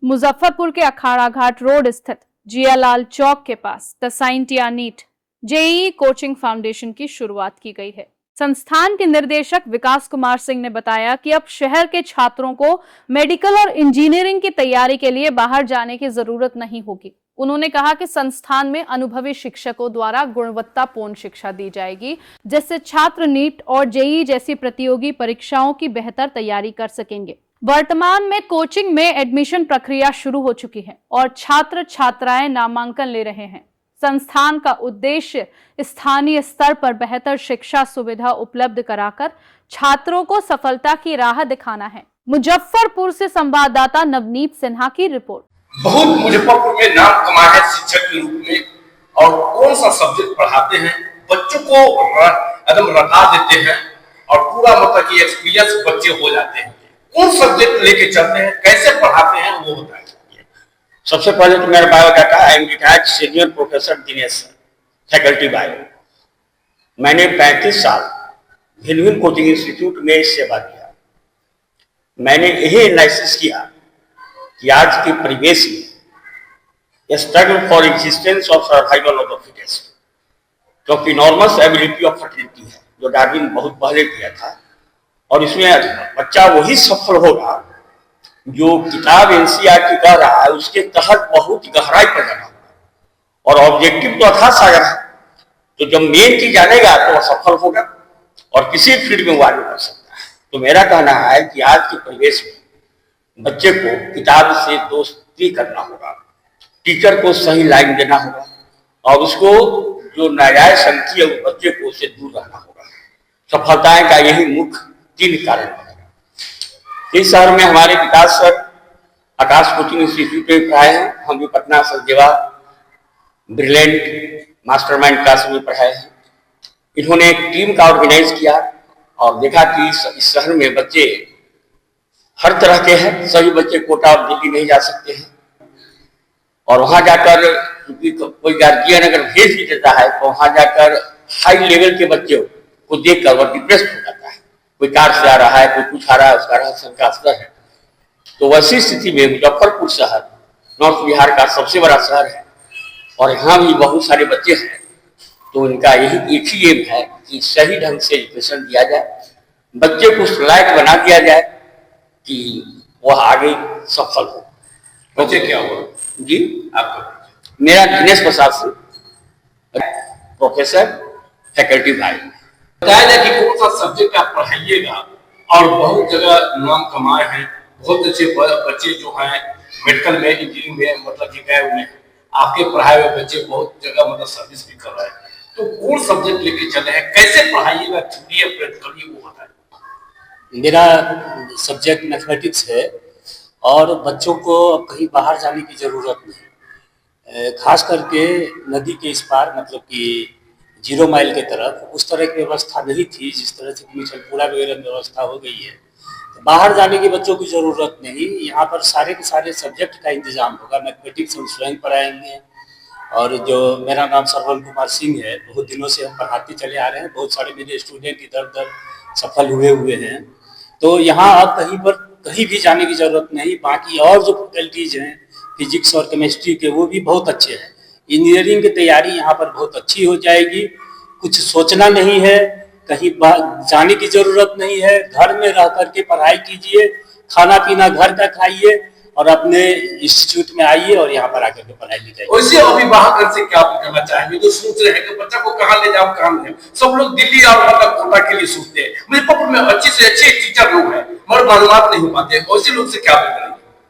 मुजफ्फरपुर के अखाड़ा घाट रोड स्थित जियालाल चौक के पास the Scientia NEET JEE coaching foundation की शुरुआत की गई है। संस्थान के निदेशक विकास कुमार सिंह ने बताया कि अब शहर के छात्रों को मेडिकल और इंजीनियरिंग की तैयारी के लिए बाहर जाने की जरूरत नहीं होगी। उन्होंने कहा कि संस्थान में अनुभवी शिक्षकों द्वारा गुणवत्तापूर्ण शिक्षा दी जाएगी, जिससे छात्र नीट और जेईई जैसी प्रतियोगी परीक्षाओं की बेहतर तैयारी कर सकेंगे। वर्तमान में कोचिंग में एडमिशन प्रक्रिया शुरू हो चुकी है और छात्र छात्राएं नामांकन ले रहे हैं। संस्थान का उद्देश्य स्थानीय स्तर पर बेहतर शिक्षा सुविधा उपलब्ध कराकर छात्रों को सफलता की राह दिखाना है। मुजफ्फरपुर से संवाददाता नवनीत सिन्हा की रिपोर्ट। बहुत मुजफ्फरपुर में नाम कमाया है शिक्षक के रूप में, और कौन सा सब्जेक्ट पढ़ाते हैं, बच्चों को एकदम रटा देते हैं और पूरा मतलब कि एक्सपीरियंस बच्चे हो जाते हैं। कौन सब्जेक्ट लेके चलते हैं, कैसे पढ़ाते हैं, वो बताइए। सबसे पहले तो मेरा biodata, I am retired senior professor Dinesh faculty bio. मैंने 35 साल भिन्न भिन्न कोचिंग इंस्टीट्यूट में सेवा दिया। मैंने यही एनालिसिस किया कि आज के परिवेश में struggle for existence of survival of the fittest, क्योंकि नॉर्मस एबिलिटी ऑफ फर्टिलिटी है जो डार्विन बहुत पहले किया था, और इसमें बच्चा वही सफल होगा जो किताब एनसीईआरटी कह रहा है उसके तहत बहुत गहराई पर जाना होगा। और ऑब्जेक्टिव तो अथाह सागर है, तो जब मेन चीज जानेगा तो वह सफल होगा और किसी फील्ड में वो आगे बढ़ सकता है। तो मेरा कहना है कि आज के परिवेश में बच्चे को किताब से दोस्ती करना होगा, टीचर को सही लाइन देना होगा, और उसको जो नाजायज संगति है उस बच्चे को उससे दूर रहना होगा। सफलताएं का यही मुख्य 3 कारण है। इस शहर में हमारे विकास सर आकाश कोचिंग इंस्टीट्यूट में पढ़ाए हैं, हम भी Patna Sachdeva brilliant mastermind class में पढ़ाए हैं। इन्होंने एक टीम का ऑर्गेनाइज किया और देखा कि इस शहर में बच्चे हर तरह के हैं, सभी बच्चे कोटा और दिल्ली नहीं जा सकते हैं, और वहां जाकर कोई गार्जियन अगर भेज भी देता है तो वहां जाकर हाई लेवल के बच्चों को देखकर वह डिप्रेस हो जाता है। कोई कार से आ रहा है, कोई कुछ आ रहा है, उसका रहस्य का स्तर है। तो वैसी स्थिति में मुजफ्फरपुर शहर नॉर्थ बिहार का सबसे बड़ा शहर है और यहाँ भी बहुत सारे बच्चे हैं। तो इनका यही एक ही एम है कि सही ढंग से एजुकेशन दिया जाए, बच्चे को लायक बना दिया जाए कि वह आगे सफल हो। बच्चे क्या हुआ जी? आपका? मेरा Dinesh Prasad Singh, professor faculty bio. बताया जाए कि कौन सा सब्जेक्ट आप पढ़ाइएगा, और बहुत जगह नाम कमाए हैं, बहुत अच्छे बच्चे जो हैं मेडिकल में, इंजीनियरिंग में मतलब कि गए हुए हैं। आपके पढ़ाए हुए बच्चे बहुत जगह मतलब सर्विस भी कर रहे हैं। तो कौन सब्जेक्ट लेके चले हैं, कैसे पढ़ाइएगा, थ्योरी या प्रैक्टिकली, वो बताइए। मेरा सब्जेक्ट मैथमेटिक्स है और बच्चों को अब कहीं बाहर जाने की ज़रूरत नहीं, खास करके नदी के इस पार मतलब कि 0 माइल के तरफ उस तरह की व्यवस्था नहीं थी जिस तरह से मिठलपुरा वगैरह व्यवस्था हो गई है। तो बाहर जाने की बच्चों की ज़रूरत नहीं, यहाँ पर सारे के सारे सब्जेक्ट का इंतजाम होगा। मैथमेटिक्स हम स्वयं पढ़ाएंगे, और जो मेरा नाम श्रवण कुमार सिंह है, बहुत दिनों से हम पढ़ाते चले आ रहे हैं। बहुत सारे मेरे स्टूडेंट इधर उधर सफल हुए हैं। तो यहाँ अब कहीं भी जाने की ज़रूरत नहीं। बाकी और जो फैकल्टीज़ हैं फिजिक्स और केमिस्ट्री के, वो भी बहुत अच्छे हैं। इंजीनियरिंग की तैयारी यहाँ पर बहुत अच्छी हो जाएगी। कुछ सोचना नहीं है, कहीं जाने की जरूरत नहीं है। घर में रह करके पढ़ाई कीजिए, खाना पीना घर का खाइए और अपने इंस्टीट्यूट में आइए और यहाँ पर आकर के पढ़ाई ली जाएगी। वैसे अभिभावक से क्या करना चाहेंगे जो सोच रहे हैं कि बच्चा को कहाँ ले जाओ, कहाँ ले जाओ? सब लोग दिल्ली और मतलब कोटा के लिए सोचते हैं। मुजफ्फरपुर में अच्छे से अच्छे टीचर लोग हैं मगर मालूमात नहीं हो पाते, वैसे लोग से क्या करेंगे?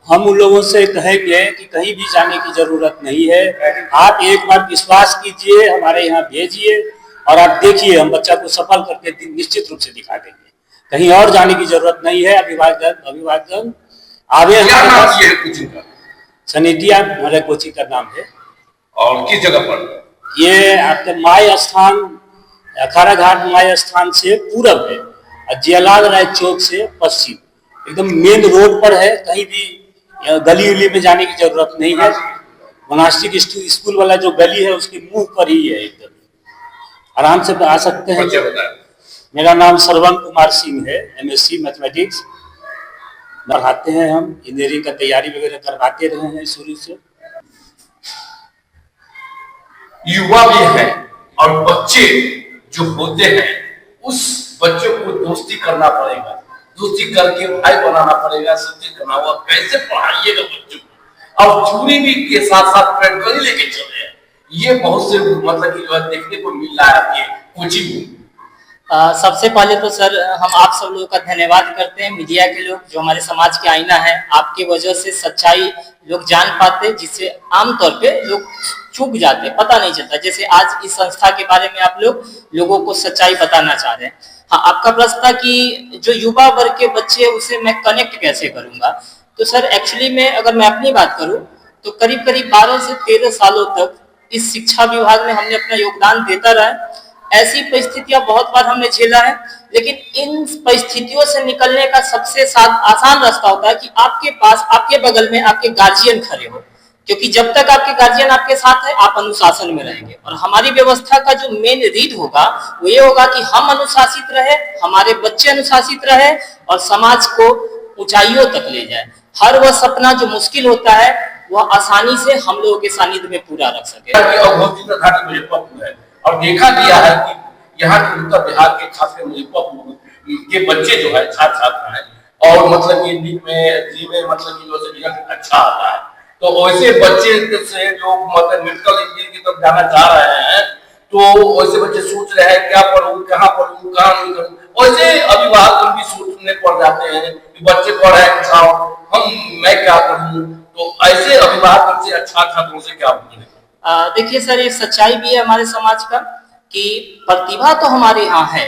हम उन लोगों से कहेंगे कि कहीं भी जाने की जरूरत नहीं है। आप एक बार विश्वास कीजिए, हमारे यहाँ भेजिए और आप देखिए, हम बच्चा को सफल करके निश्चित रूप से दिखा देंगे। कहीं और जाने की जरूरत नहीं है। अभिभावक आवे। क्या नाम है कोचिंग का? सनेटिया हमारे कोचिंग का नाम है। और किस जगह पर? ये आपके माय स्थान, अखाड़ा घाट माय स्थान से पूरब है और जियालाल राय चौक से पश्चिम, एकदम मेन रोड पर है। कहीं भी गली उली में जाने की जरूरत नहीं है। मोनास्टिक स्कूल वाला जो गली है उसके मुंह पर ही है, एकदम आराम से आ सकते हैं। मेरा नाम श्रवण कुमार सिंह है, MSc मैथमेटिक्स, पढ़ाते हैं, हम इंजीनियरिंग का तैयारी वगैरह करवाते रहे हैं शुरू से। युवा भी है और बच्चे जो होते हैं उस बच्चों को दोस्ती करना पड़ेगा, दोस्ती करके भाई बनाना पड़ेगा, सब चीज करना होगा। कैसे पढ़ाइएगा बच्चों को? अब चूड़ी भी के साथ साथ प्रैक्टिकली लेके चल रहे हैं, ये बहुत से मतलब कि जो है देखने को मिल रहा है आपके कोचिंग में। सबसे पहले तो सर हम आप सब लोगों का धन्यवाद करते हैं, मीडिया के लोग जो हमारे समाज के आईना है। आपकी वजह से सच्चाई लोग जान पाते हैं, जिससे आमतौर पे लोग चूक जाते, पता नहीं चलता। जैसे आज इस संस्था के बारे में आप लोगों को सच्चाई बताना चाह रहे हैं। हाँ, आपका प्रश्न था कि जो युवा वर्ग के बच्चे उसे मैं कनेक्ट कैसे करूंगा। तो सर एक्चुअली में अगर मैं अपनी बात करूं तो करीब करीब 12 से 13 सालों तक इस शिक्षा विभाग में हमने अपना योगदान देता रहा। ऐसी परिस्थितियां बहुत बार हमने झेला है, लेकिन इन परिस्थितियों से निकलने का सबसे आसान रास्ता होता है कि आपके पास, आपके बगल में आपके गार्जियन खड़े हो। क्योंकि जब तक आपके गार्जियन आपके साथ है, आप अनुशासन में रहेंगे। और हमारी व्यवस्था का जो मेन रीड होगा वो ये होगा कि हम अनुशासित रहे, हमारे बच्चे अनुशासित रहे और समाज को ऊंचाइयों तक ले जाए। हर वह सपना जो मुश्किल होता है वह आसानी से हम लोगों के सानिध्य में पूरा रख सके। मुजफ्फरपुर है और देखा गया है कि यहाँ के उत्तर बिहार के खासकर मुजफ्फरपुर के बच्चे जो है छात्र छात्रा है और मतलब कि नीट में मतलब कि जो रिजल्ट अच्छा आता है, तो वैसे बच्चे से लोग मतलब मेडिकल इंजीनियरिंग की तरफ जाना चाह रहे हैं। तो वैसे बच्चे सोच रहे हैं क्या पढ़ूं, कहाँ पढ़ूं, कहाँ नहीं करूं। वैसे अभिभावक भी सोचने पड़ जाते हैं कि बच्चे पढ़े अच्छा मैं क्या पढ़ूं। तो ऐसे अभिभावक से अच्छा छात्रों से क्या बोलेंगे? देखिए सर, ये सच्चाई भी है हमारे समाज का कि प्रतिभा तो हमारे यहाँ है,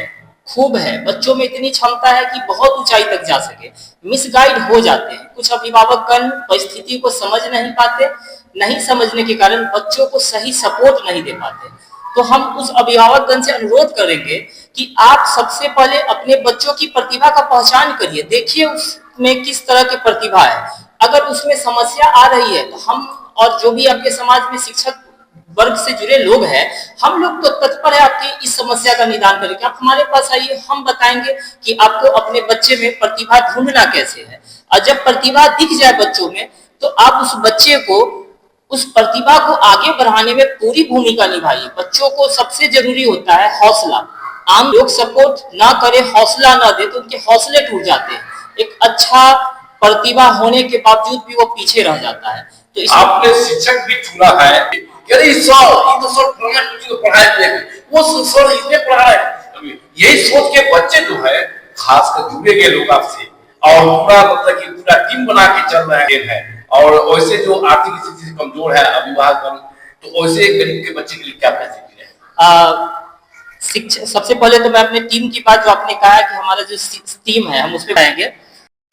खूब है, बच्चों में इतनी क्षमता है कि बहुत ऊंचाई तक जा सके। मिसगाइड हो जाते हैं कुछ अभिभावकगण, परिस्थिति को समझ नहीं पाते, नहीं समझने के कारण बच्चों को सही सपोर्ट नहीं दे पाते। तो हम उस अभिभावकगण से अनुरोध करेंगे कि आप सबसे पहले अपने बच्चों की प्रतिभा का पहचान करिए, देखिए उसमें किस तरह की प्रतिभा है। अगर उसमें समस्या आ रही है तो हम और जो भी आपके समाज में शिक्षक वर्ग से जुड़े लोग हैं, हम लोग तो तत्पर है आपकी इस समस्या का निदान करेंगे। आप हमारे पास आइए, हम बताएंगे कि आपको अपने बच्चे में प्रतिभा ढूंढना कैसे है। और जब प्रतिभा दिख जाए बच्चों में तो आप उस बच्चे को, उस प्रतिभा को आगे बढ़ाने में पूरी भूमिका निभाइए। बच्चों को सबसे जरूरी होता है हौसला। आम लोग सपोर्ट ना करे, हौसला ना दे तो उनके हौसले टूट जाते हैं। एक अच्छा प्रतिभा होने के बावजूद भी वो पीछे रह जाता है। तो आपने शिक्षक भी चुना है, यदि सर ये तो सर फलाना किसी को पढ़ाए वो सर इसने पढ़ाया है, यही सोच के बच्चे जो है खासकर जुड़े गए लोग आपसे और पूरा मतलब कि पूरा टीम बना के चल रहे हैं। और वैसे जो आर्थिक स्थिति से कमजोर है अभिभावक, तो वैसे गरीब के बच्चे के लिए क्या फैसिलिटी है? शिक्षा, सबसे पहले तो मैं अपने टीम की बात जो आपने कहा है कि हमारा जो टीम है हम उस पर आएंगे।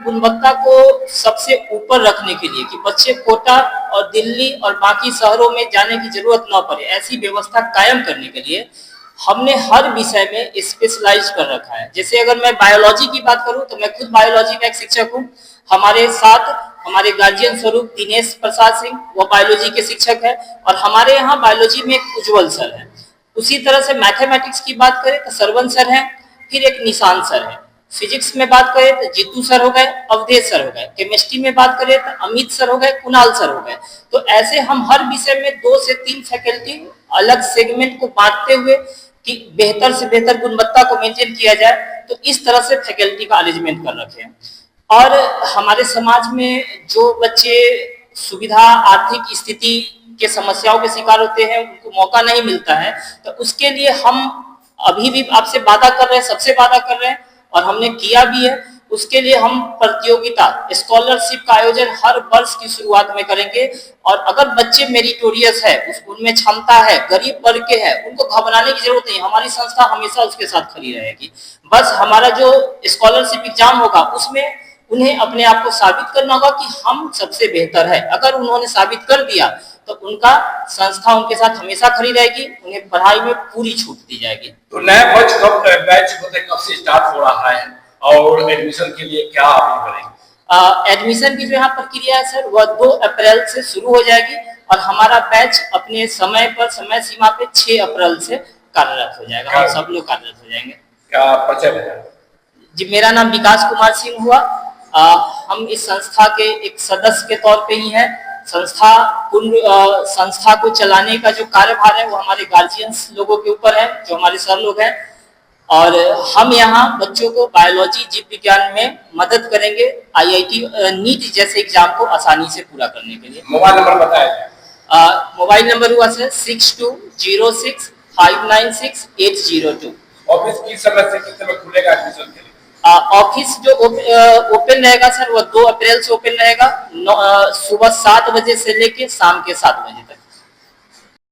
गुणवत्ता को सबसे ऊपर रखने के लिए कि बच्चे कोटा और दिल्ली और बाकी शहरों में जाने की जरूरत न पड़े, ऐसी व्यवस्था कायम करने के लिए हमने हर विषय में स्पेशलाइज कर रखा है। जैसे अगर मैं बायोलॉजी की बात करूं तो मैं खुद बायोलॉजी का एक शिक्षक हूं। हमारे साथ हमारे गार्जियन स्वरूप दिनेश प्रसाद सिंह, वो बायोलॉजी के शिक्षक है और हमारे यहाँ बायोलॉजी में एक उज्जवल सर है। उसी तरह से मैथमेटिक्स की बात करें तो सरवन सर है, फिर एक निशान सर है। फिजिक्स में बात करें तो जीतू सर हो गए, अवधेश सर हो गए। केमिस्ट्री में बात करें तो अमित सर हो गए, कुणाल सर हो गए। तो ऐसे हम हर विषय में 2 से 3 फैकल्टी अलग सेगमेंट को बांटते हुए कि बेहतर से बेहतर गुणवत्ता को मेंटेन किया जाए, तो इस तरह से फैकल्टी का अरेंजमेंट कर रखे हैं। और हमारे समाज में जो बच्चे सुविधा, आर्थिक स्थिति के समस्याओं के शिकार होते हैं, उनको मौका नहीं मिलता है, तो उसके लिए हम अभी भी आपसे वादा कर रहे हैं, सबसे वादा कर रहे हैं और हमने किया भी है। उसके लिए हम प्रतियोगिता, स्कॉलरशिप का आयोजन हर वर्ष की शुरुआत में करेंगे। और अगर बच्चे मेरिटोरियस है, उनमें क्षमता है, गरीब वर्ग के है, उनको घबराने की जरूरत नहीं। हमारी संस्था हमेशा उसके साथ खड़ी रहेगी। बस हमारा जो स्कॉलरशिप एग्जाम होगा उसमें उन्हें अपने आप को साबित करना होगा कि हम सबसे बेहतर है। अगर उन्होंने साबित कर दिया तो उनका संस्था उनके साथ हमेशा खड़ी रहेगी, उन्हें पढ़ाई में पूरी छूट दी जाएगी। तो नया बैच कब से स्टार्ट हो रहा है और एडमिशन के लिए क्या आवेदन करेंगे? एडमिशन की जो यहाँ प्रक्रिया है सर, वह 2 अप्रैल से शुरू हो जाएगी और हमारा बैच अपने समय पर, समय सीमा पे 6 अप्रैल से कार्यरत हो जाएगा। हम सब लोग कार्यरत हो जाएंगे। क्या परिचय है? जी, मेरा नाम विकास कुमार सिंह हुआ। हम इस संस्था के एक सदस्य के तौर पे ही हैं। संस्था को चलाने का जो कार्यभार है वो हमारे गार्जियंस लोगों के ऊपर है, जो हमारे सर लोग हैं, और हम यहाँ बच्चों को बायोलॉजी जीव विज्ञान में मदद करेंगे IIT नीट जैसे एग्जाम को आसानी से पूरा करने के लिए। मोबाइल नंबर बताया जाए। मोबाइल नंबर हुआ सर 6206596802। ऑफिस किस समय से किस समय खुलेगा एडमिशन के लिए? ऑफिस जो ओपन रहेगा सर वो 2 अप्रैल से ओपन रहेगा, सुबह 7 बजे से लेके शाम के 7 बजे।